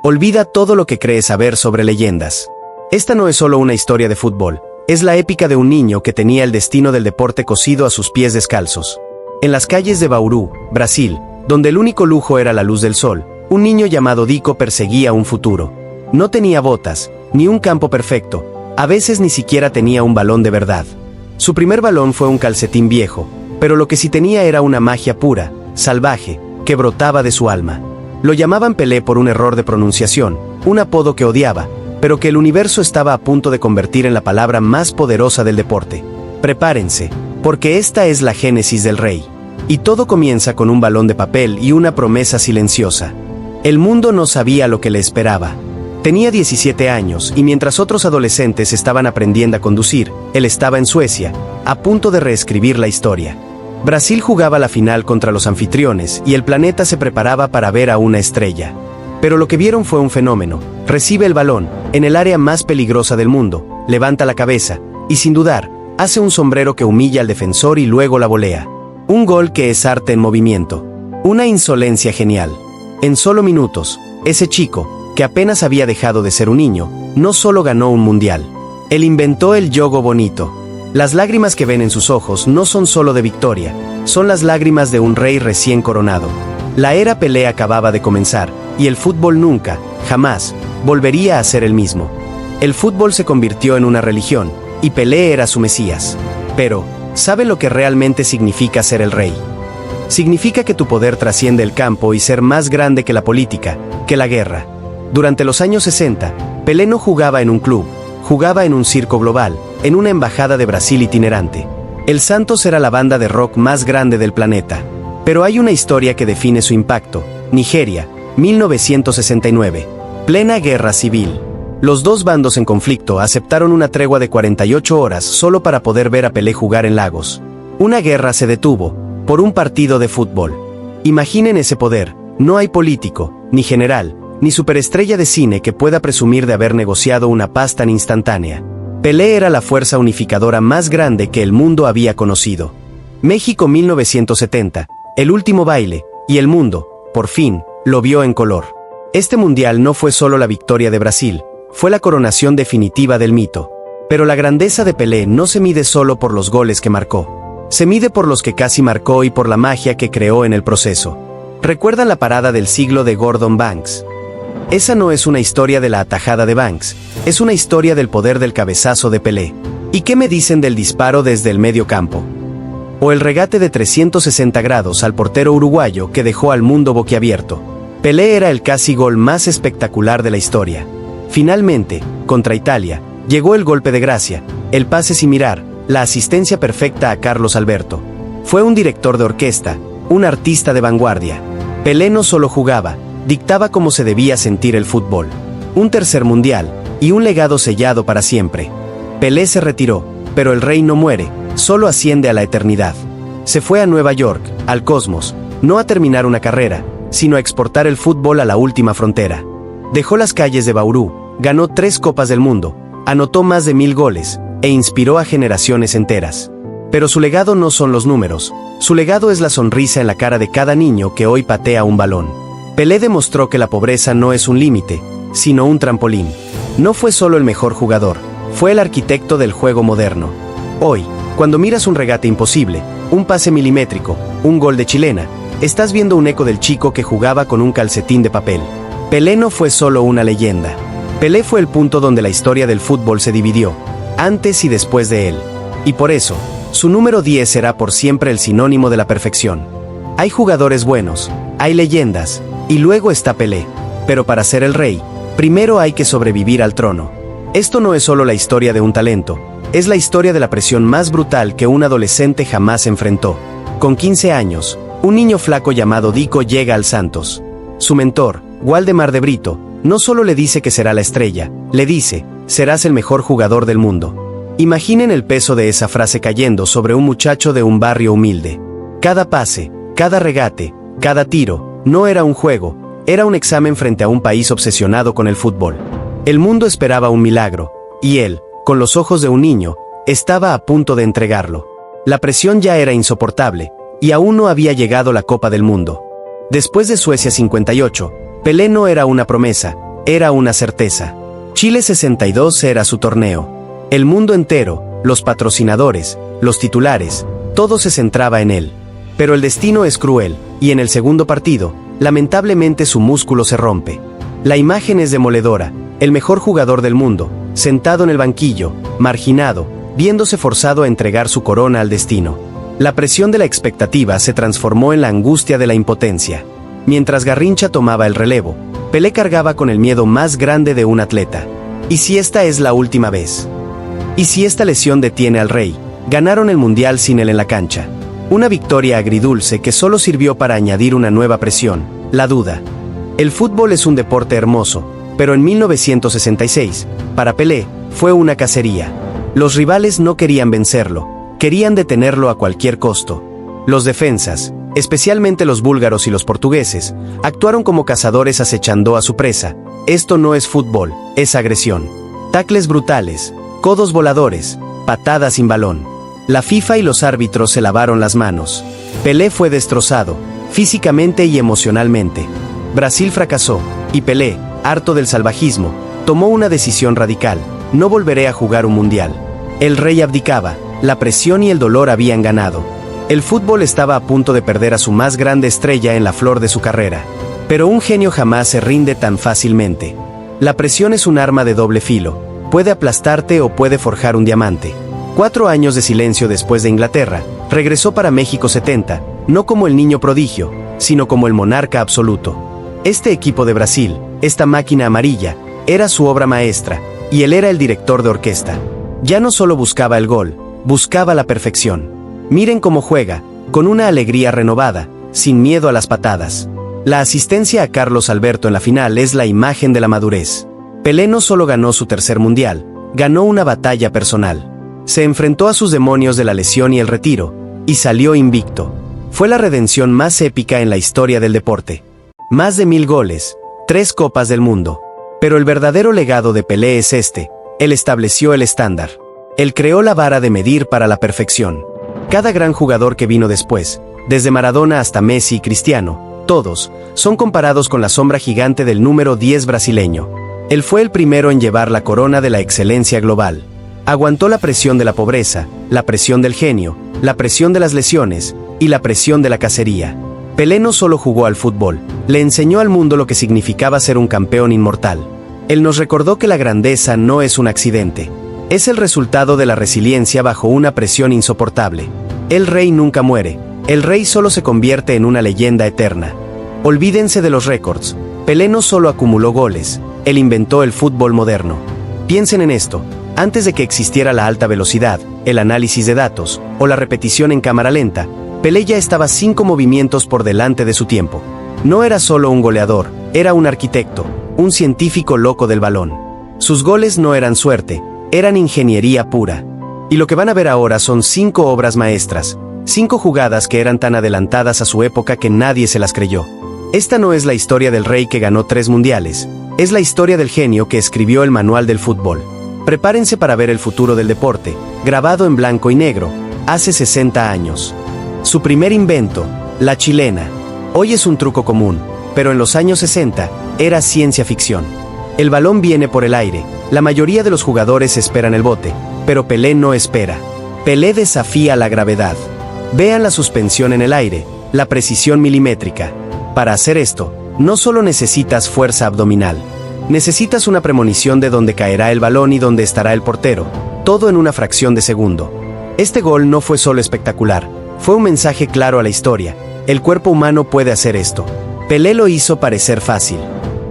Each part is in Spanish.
Olvida todo lo que crees saber sobre leyendas. Esta no es solo una historia de fútbol, es la épica de un niño que tenía el destino del deporte cosido a sus pies descalzos. En las calles de Bauru, Brasil, donde el único lujo era la luz del sol, un niño llamado Dico perseguía un futuro. No tenía botas, ni un campo perfecto, a veces ni siquiera tenía un balón de verdad. Su primer balón fue un calcetín viejo, pero lo que sí tenía era una magia pura, salvaje, que brotaba de su alma. Lo llamaban Pelé por un error de pronunciación, un apodo que odiaba, pero que el universo estaba a punto de convertir en la palabra más poderosa del deporte. Prepárense, porque esta es la génesis del rey. Y todo comienza con un balón de papel y una promesa silenciosa. El mundo no sabía lo que le esperaba. Tenía 17 años y mientras otros adolescentes estaban aprendiendo a conducir, él estaba en Suecia, a punto de reescribir la historia. Brasil jugaba la final contra los anfitriones y el planeta se preparaba para ver a una estrella. Pero lo que vieron fue un fenómeno. Recibe el balón, en el área más peligrosa del mundo, levanta la cabeza, y sin dudar, hace un sombrero que humilla al defensor y luego la volea. Un gol que es arte en movimiento. Una insolencia genial. En solo minutos, ese chico, que apenas había dejado de ser un niño, no solo ganó un mundial. Él inventó el yogo bonito. Las lágrimas que ven en sus ojos no son solo de victoria, son las lágrimas de un rey recién coronado. La era Pelé acababa de comenzar, y el fútbol nunca, jamás, volvería a ser el mismo. El fútbol se convirtió en una religión, y Pelé era su mesías. Pero, ¿sabe lo que realmente significa ser el rey? Significa que tu poder trasciende el campo y ser más grande que la política, que la guerra. Durante los años 60, Pelé no jugaba en un club, jugaba en un circo global, en una embajada de Brasil itinerante. El Santos era la banda de rock más grande del planeta. Pero hay una historia que define su impacto. Nigeria, 1969. Plena guerra civil. Los dos bandos en conflicto aceptaron una tregua de 48 horas solo para poder ver a Pelé jugar en Lagos. Una guerra se detuvo, por un partido de fútbol. Imaginen ese poder. No hay político, ni general, ni superestrella de cine que pueda presumir de haber negociado una paz tan instantánea. Pelé era la fuerza unificadora más grande que el mundo había conocido. México 1970, el último baile, y el mundo, por fin, lo vio en color. Este mundial no fue solo la victoria de Brasil, fue la coronación definitiva del mito. Pero la grandeza de Pelé no se mide solo por los goles que marcó. Se mide por los que casi marcó y por la magia que creó en el proceso. ¿Recuerdan la parada del siglo de Gordon Banks? Esa no es una historia de la atajada de Banks, es una historia del poder del cabezazo de Pelé. ¿Y qué me dicen del disparo desde el medio campo? O el regate de 360 grados al portero uruguayo que dejó al mundo boquiabierto. Pelé era el casi gol más espectacular de la historia. Finalmente, contra Italia, llegó el golpe de gracia, el pase sin mirar, la asistencia perfecta a Carlos Alberto. Fue un director de orquesta, un artista de vanguardia. Pelé no solo jugaba, dictaba cómo se debía sentir el fútbol. Un tercer mundial, y un legado sellado para siempre. Pelé se retiró, pero el rey no muere, solo asciende a la eternidad. Se fue a Nueva York, al cosmos, no a terminar una carrera, sino a exportar el fútbol a la última frontera. Dejó las calles de Bauru, ganó 3 Copas del Mundo, anotó más de 1000 goles, e inspiró a generaciones enteras. Pero su legado no son los números, su legado es la sonrisa en la cara de cada niño que hoy patea un balón. Pelé demostró que la pobreza no es un límite, sino un trampolín. No fue solo el mejor jugador, fue el arquitecto del juego moderno. Hoy, cuando miras un regate imposible, un pase milimétrico, un gol de chilena, estás viendo un eco del chico que jugaba con un calcetín de papel. Pelé no fue solo una leyenda. Pelé fue el punto donde la historia del fútbol se dividió, antes y después de él. Y por eso, su número 10 será por siempre el sinónimo de la perfección. Hay jugadores buenos, hay leyendas, y luego está Pelé. Pero para ser el rey, primero hay que sobrevivir al trono. Esto no es solo la historia de un talento, es la historia de la presión más brutal que un adolescente jamás enfrentó. Con 15 años, un niño flaco llamado Dico llega al Santos. Su mentor, Waldemar de Brito, no solo le dice que será la estrella, le dice, serás el mejor jugador del mundo. Imaginen el peso de esa frase cayendo sobre un muchacho de un barrio humilde. Cada pase, cada regate, cada tiro, no era un juego, era un examen frente a un país obsesionado con el fútbol. El mundo esperaba un milagro, y él, con los ojos de un niño, estaba a punto de entregarlo. La presión ya era insoportable, y aún no había llegado la Copa del Mundo. Después de Suecia 58, Pelé no era una promesa, era una certeza. Chile 62 era su torneo. El mundo entero, los patrocinadores, los titulares, todo se centraba en él. Pero el destino es cruel, y en el segundo partido, lamentablemente su músculo se rompe. La imagen es demoledora, el mejor jugador del mundo, sentado en el banquillo, marginado, viéndose forzado a entregar su corona al destino. La presión de la expectativa se transformó en la angustia de la impotencia. Mientras Garrincha tomaba el relevo, Pelé cargaba con el miedo más grande de un atleta. ¿Y si esta es la última vez? ¿Y si esta lesión detiene al Rey? Ganaron el Mundial sin él en la cancha. Una victoria agridulce que solo sirvió para añadir una nueva presión, la duda. El fútbol es un deporte hermoso, pero en 1966, para Pelé, fue una cacería. Los rivales no querían vencerlo, querían detenerlo a cualquier costo. Los defensas, especialmente los búlgaros y los portugueses, actuaron como cazadores acechando a su presa. Esto no es fútbol, es agresión. Tacles brutales, codos voladores, patadas sin balón. La FIFA y los árbitros se lavaron las manos. Pelé fue destrozado, físicamente y emocionalmente. Brasil fracasó, y Pelé, harto del salvajismo, tomó una decisión radical: no volveré a jugar un mundial. El Rey abdicaba, la presión y el dolor habían ganado. El fútbol estaba a punto de perder a su más grande estrella en la flor de su carrera. Pero un genio jamás se rinde tan fácilmente. La presión es un arma de doble filo, puede aplastarte o puede forjar un diamante. 4 años de silencio después de Inglaterra, regresó para México 70, no como el niño prodigio, sino como el monarca absoluto. Este equipo de Brasil, esta máquina amarilla, era su obra maestra, y él era el director de orquesta. Ya no solo buscaba el gol, buscaba la perfección. Miren cómo juega, con una alegría renovada, sin miedo a las patadas. La asistencia a Carlos Alberto en la final es la imagen de la madurez. Pelé no solo ganó su tercer mundial, ganó una batalla personal. Se enfrentó a sus demonios de la lesión y el retiro, y salió invicto. Fue la redención más épica en la historia del deporte. Más de 1000 goles, 3 copas del mundo. Pero el verdadero legado de Pelé es este: él estableció el estándar. Él creó la vara de medir para la perfección. Cada gran jugador que vino después, desde Maradona hasta Messi y Cristiano, todos, son comparados con la sombra gigante del número 10 brasileño. Él fue el primero en llevar la corona de la excelencia global. Aguantó la presión de la pobreza, la presión del genio, la presión de las lesiones, y la presión de la cacería. Pelé no solo jugó al fútbol, le enseñó al mundo lo que significaba ser un campeón inmortal. Él nos recordó que la grandeza no es un accidente. Es el resultado de la resiliencia bajo una presión insoportable. El Rey nunca muere, el Rey solo se convierte en una leyenda eterna. Olvídense de los récords. Pelé no solo acumuló goles, él inventó el fútbol moderno. Piensen en esto: antes de que existiera la alta velocidad, el análisis de datos, o la repetición en cámara lenta, Pelé ya estaba 5 movimientos por delante de su tiempo. No era solo un goleador, era un arquitecto, un científico loco del balón. Sus goles no eran suerte, eran ingeniería pura. Y lo que van a ver ahora son 5 obras maestras, 5 jugadas que eran tan adelantadas a su época que nadie se las creyó. Esta no es la historia del Rey que ganó 3 mundiales, es la historia del genio que escribió el manual del fútbol. Prepárense para ver el futuro del deporte, grabado en blanco y negro, hace 60 años. Su primer invento, la chilena. Hoy es un truco común, pero en los años 60, era ciencia ficción. El balón viene por el aire, la mayoría de los jugadores esperan el bote, pero Pelé no espera. Pelé desafía la gravedad. Vean la suspensión en el aire, la precisión milimétrica. Para hacer esto, no solo necesitas fuerza abdominal. Necesitas una premonición de dónde caerá el balón y dónde estará el portero, todo en una fracción de segundo. Este gol no fue solo espectacular, fue un mensaje claro a la historia: el cuerpo humano puede hacer esto. Pelé lo hizo parecer fácil.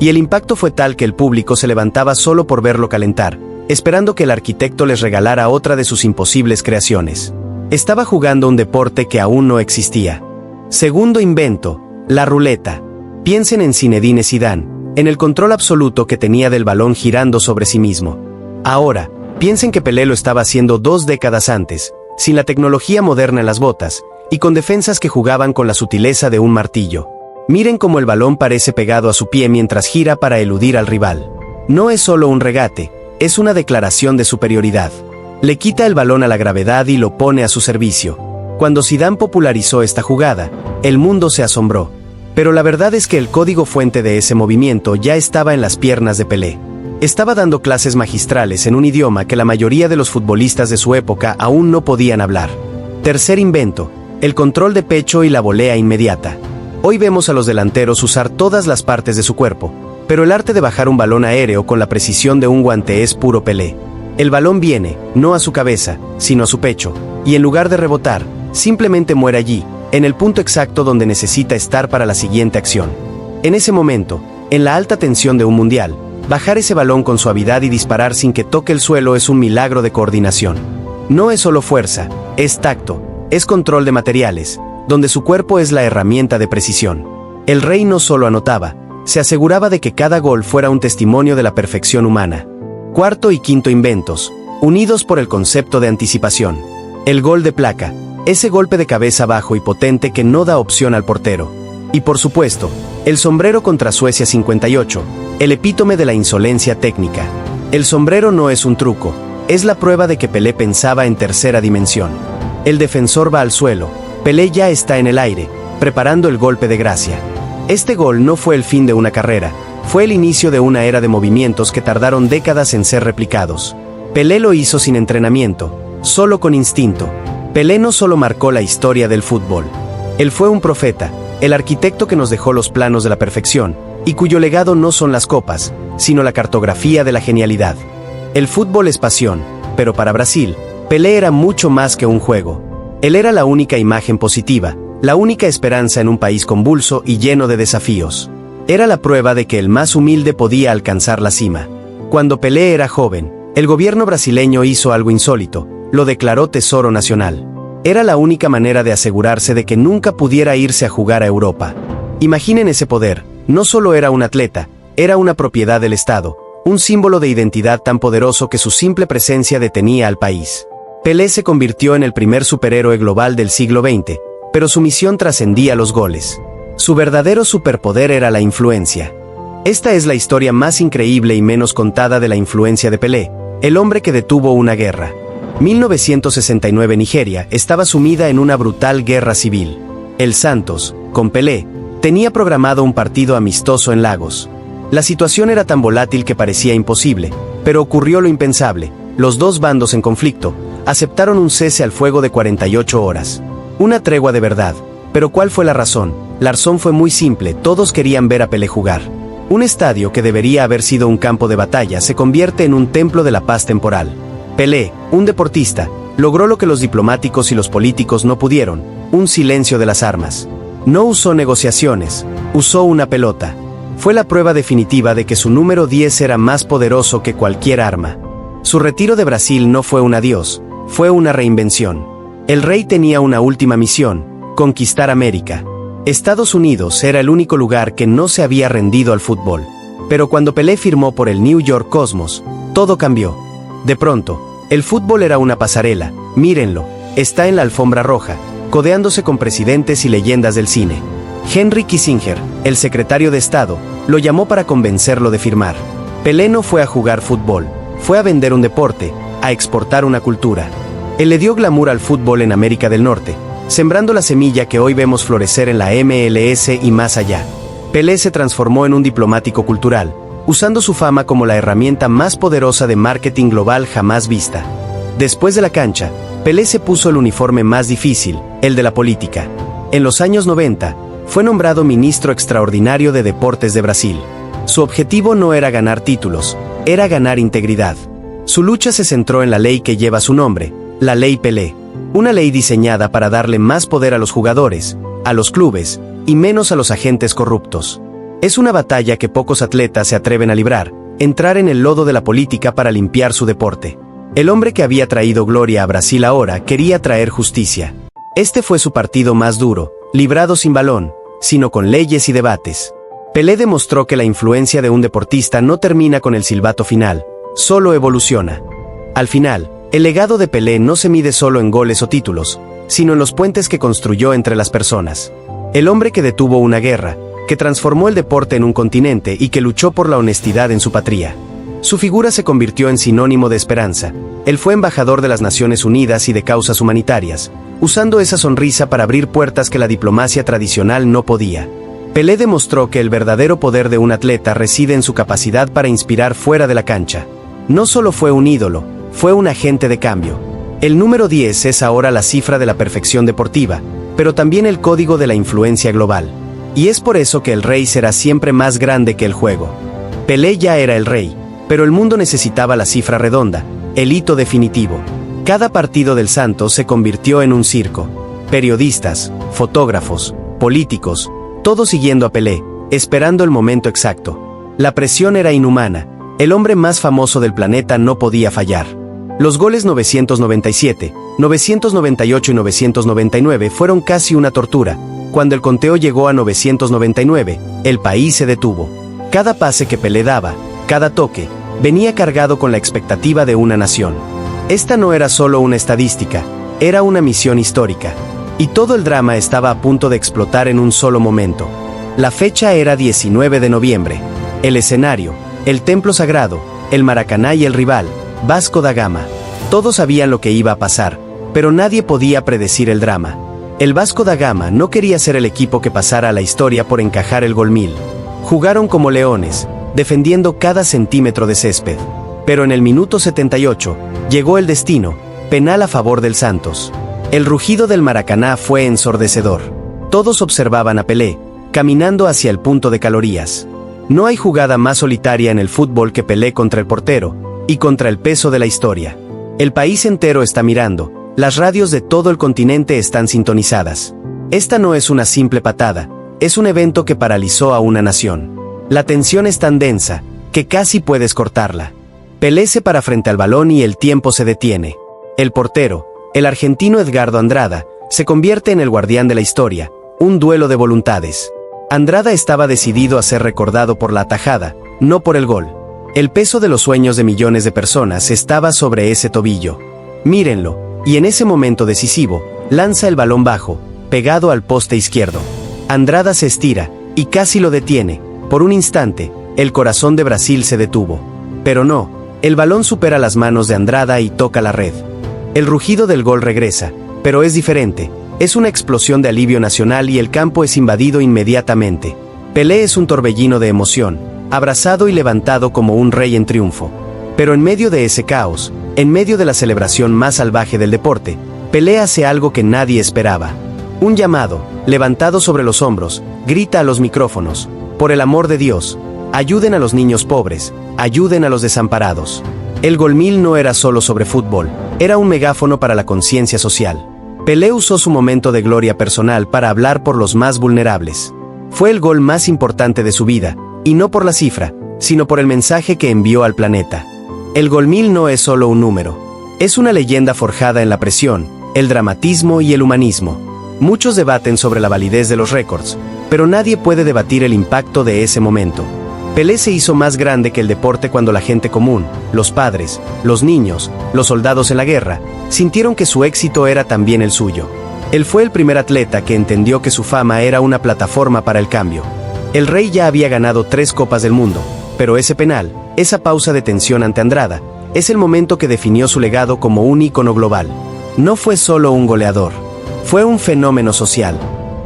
Y el impacto fue tal que el público se levantaba solo por verlo calentar, esperando que el arquitecto les regalara otra de sus imposibles creaciones. Estaba jugando un deporte que aún no existía. Segundo invento, la ruleta. Piensen en Zinedine Zidane, en el control absoluto que tenía del balón girando sobre sí mismo. Ahora, piensen que Pelé lo estaba haciendo 2 décadas antes, sin la tecnología moderna en las botas, y con defensas que jugaban con la sutileza de un martillo. Miren cómo el balón parece pegado a su pie mientras gira para eludir al rival. No es solo un regate, es una declaración de superioridad. Le quita el balón a la gravedad y lo pone a su servicio. Cuando Zidane popularizó esta jugada, el mundo se asombró. Pero la verdad es que el código fuente de ese movimiento ya estaba en las piernas de Pelé. Estaba dando clases magistrales en un idioma que la mayoría de los futbolistas de su época aún no podían hablar. Tercer invento, el control de pecho y la volea inmediata. Hoy vemos a los delanteros usar todas las partes de su cuerpo, pero el arte de bajar un balón aéreo con la precisión de un guante es puro Pelé. El balón viene, no a su cabeza, sino a su pecho, y en lugar de rebotar, simplemente muere allí, en el punto exacto donde necesita estar para la siguiente acción. En ese momento, en la alta tensión de un mundial, bajar ese balón con suavidad y disparar sin que toque el suelo es un milagro de coordinación. No es solo fuerza, es tacto, es control de materiales, donde su cuerpo es la herramienta de precisión. El rey no solo anotaba, se aseguraba de que cada gol fuera un testimonio de la perfección humana. Cuarto y quinto inventos, unidos por el concepto de anticipación. El gol de placa, ese golpe de cabeza bajo y potente que no da opción al portero. Y por supuesto, el sombrero contra Suecia 58, el epítome de la insolencia técnica. El sombrero no es un truco, es la prueba de que Pelé pensaba en tercera dimensión. El defensor va al suelo, Pelé ya está en el aire, preparando el golpe de gracia. Este gol no fue el fin de una carrera, fue el inicio de una era de movimientos que tardaron décadas en ser replicados. Pelé lo hizo sin entrenamiento, solo con instinto. Pelé no solo marcó la historia del fútbol. Él fue un profeta, el arquitecto que nos dejó los planos de la perfección, y cuyo legado no son las copas, sino la cartografía de la genialidad. El fútbol es pasión, pero para Brasil, Pelé era mucho más que un juego. Él era la única imagen positiva, la única esperanza en un país convulso y lleno de desafíos. Era la prueba de que el más humilde podía alcanzar la cima. Cuando Pelé era joven, el gobierno brasileño hizo algo insólito, lo declaró tesoro nacional. Era la única manera de asegurarse de que nunca pudiera irse a jugar a Europa. Imaginen ese poder. No solo era un atleta, era una propiedad del Estado, un símbolo de identidad tan poderoso que su simple presencia detenía al país. Pelé se convirtió en el primer superhéroe global del siglo XX, pero su misión trascendía los goles. Su verdadero superpoder era la influencia. Esta es la historia más increíble y menos contada de la influencia de Pelé, el hombre que detuvo una guerra. 1969 Nigeria estaba sumida en una brutal guerra civil. El Santos, con Pelé, tenía programado un partido amistoso en Lagos. La situación era tan volátil que parecía imposible, pero ocurrió lo impensable. Los dos bandos en conflicto aceptaron un cese al fuego de 48 horas. Una tregua de verdad. Pero ¿cuál fue la razón? La razón fue muy simple, todos querían ver a Pelé jugar. Un estadio que debería haber sido un campo de batalla se convierte en un templo de la paz temporal. Pelé, un deportista, logró lo que los diplomáticos y los políticos no pudieron, un silencio de las armas. No usó negociaciones, usó una pelota. Fue la prueba definitiva de que su número 10 era más poderoso que cualquier arma. Su retiro de Brasil no fue un adiós, fue una reinvención. El rey tenía una última misión, conquistar América. Estados Unidos era el único lugar que no se había rendido al fútbol. Pero cuando Pelé firmó por el New York Cosmos, todo cambió. De pronto, el fútbol era una pasarela, mírenlo, está en la alfombra roja, codeándose con presidentes y leyendas del cine. Henry Kissinger, el secretario de Estado, lo llamó para convencerlo de firmar. Pelé no fue a jugar fútbol, fue a vender un deporte, a exportar una cultura. Él le dio glamour al fútbol en América del Norte, sembrando la semilla que hoy vemos florecer en la MLS y más allá. Pelé se transformó en un diplomático cultural, usando su fama como la herramienta más poderosa de marketing global jamás vista. Después de la cancha, Pelé se puso el uniforme más difícil, el de la política. En los años 90, fue nombrado ministro extraordinario de Deportes de Brasil. Su objetivo no era ganar títulos, era ganar integridad. Su lucha se centró en la ley que lleva su nombre, la Ley Pelé. Una ley diseñada para darle más poder a los jugadores, a los clubes, y menos a los agentes corruptos. Es una batalla que pocos atletas se atreven a librar, entrar en el lodo de la política para limpiar su deporte. El hombre que había traído gloria a Brasil ahora quería traer justicia. Este fue su partido más duro, librado sin balón, sino con leyes y debates. Pelé demostró que la influencia de un deportista no termina con el silbato final, solo evoluciona. Al final, el legado de Pelé no se mide solo en goles o títulos, sino en los puentes que construyó entre las personas. El hombre que detuvo una guerra, que transformó el deporte en un continente y que luchó por la honestidad en su patria. Su figura se convirtió en sinónimo de esperanza. Él fue embajador de las Naciones Unidas y de causas humanitarias, usando esa sonrisa para abrir puertas que la diplomacia tradicional no podía. Pelé demostró que el verdadero poder de un atleta reside en su capacidad para inspirar fuera de la cancha. No solo fue un ídolo, fue un agente de cambio. El número 10 es ahora la cifra de la perfección deportiva, pero también el código de la influencia global. Y es por eso que el rey será siempre más grande que el juego. Pelé ya era el rey, pero el mundo necesitaba la cifra redonda, el hito definitivo. Cada partido del Santos se convirtió en un circo. Periodistas, fotógrafos, políticos, todos siguiendo a Pelé, esperando el momento exacto. La presión era inhumana. El hombre más famoso del planeta no podía fallar. Los goles 997, 998 y 999 fueron casi una tortura. Cuando el conteo llegó a 999, el país se detuvo. Cada pase que Pelé daba, cada toque, venía cargado con la expectativa de una nación. Esta no era solo una estadística, era una misión histórica. Y todo el drama estaba a punto de explotar en un solo momento. La fecha era 19 de noviembre. El escenario, el templo sagrado, el Maracaná y el rival, Vasco da Gama. Todos sabían lo que iba a pasar, pero nadie podía predecir el drama. El Vasco da Gama no quería ser el equipo que pasara a la historia por encajar el gol 1000. Jugaron como leones, defendiendo cada centímetro de césped. Pero en el minuto 78, llegó el destino, penal a favor del Santos. El rugido del Maracaná fue ensordecedor. Todos observaban a Pelé, caminando hacia el punto de calorías. No hay jugada más solitaria en el fútbol que Pelé contra el portero, y contra el peso de la historia. El país entero está mirando, las radios de todo el continente están sintonizadas. Esta no es una simple patada, es un evento que paralizó a una nación. La tensión es tan densa, que casi puedes cortarla. Pelé se para frente al balón y el tiempo se detiene. El portero, el argentino Edgardo Andrada, se convierte en el guardián de la historia, un duelo de voluntades. Andrada estaba decidido a ser recordado por la atajada, no por el gol. El peso de los sueños de millones de personas estaba sobre ese tobillo. Mírenlo, y en ese momento decisivo, lanza el balón bajo, pegado al poste izquierdo. Andrada se estira, y casi lo detiene. Por un instante, el corazón de Brasil se detuvo. Pero no, el balón supera las manos de Andrada y toca la red. El rugido del gol regresa, pero es diferente. Es una explosión de alivio nacional y el campo es invadido inmediatamente. Pelé es un torbellino de emoción, abrazado y levantado como un rey en triunfo. Pero en medio de ese caos, en medio de la celebración más salvaje del deporte, Pelé hace algo que nadie esperaba. Un llamado, levantado sobre los hombros, grita a los micrófonos: por el amor de Dios, ayuden a los niños pobres, ayuden a los desamparados. El gol 1000 no era solo sobre fútbol, era un megáfono para la conciencia social. Pelé usó su momento de gloria personal para hablar por los más vulnerables. Fue el gol más importante de su vida, y no por la cifra, sino por el mensaje que envió al planeta. El gol 1000 no es solo un número, es una leyenda forjada en la presión, el dramatismo y el humanismo. Muchos debaten sobre la validez de los récords, pero nadie puede debatir el impacto de ese momento. Pelé se hizo más grande que el deporte cuando la gente común, los padres, los niños, los soldados en la guerra, sintieron que su éxito era también el suyo. Él fue el primer atleta que entendió que su fama era una plataforma para el cambio. El rey ya había ganado 3 Copas del Mundo, pero ese penal, esa pausa de tensión ante Andrada, es el momento que definió su legado como un ícono global. No fue solo un goleador, fue un fenómeno social.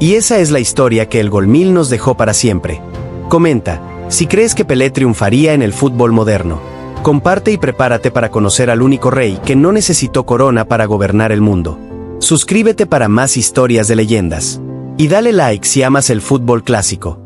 Y esa es la historia que el gol 1000 nos dejó para siempre. Comenta si crees que Pelé triunfaría en el fútbol moderno. Comparte y prepárate para conocer al único rey que no necesitó corona para gobernar el mundo. Suscríbete para más historias de leyendas. Y dale like si amas el fútbol clásico.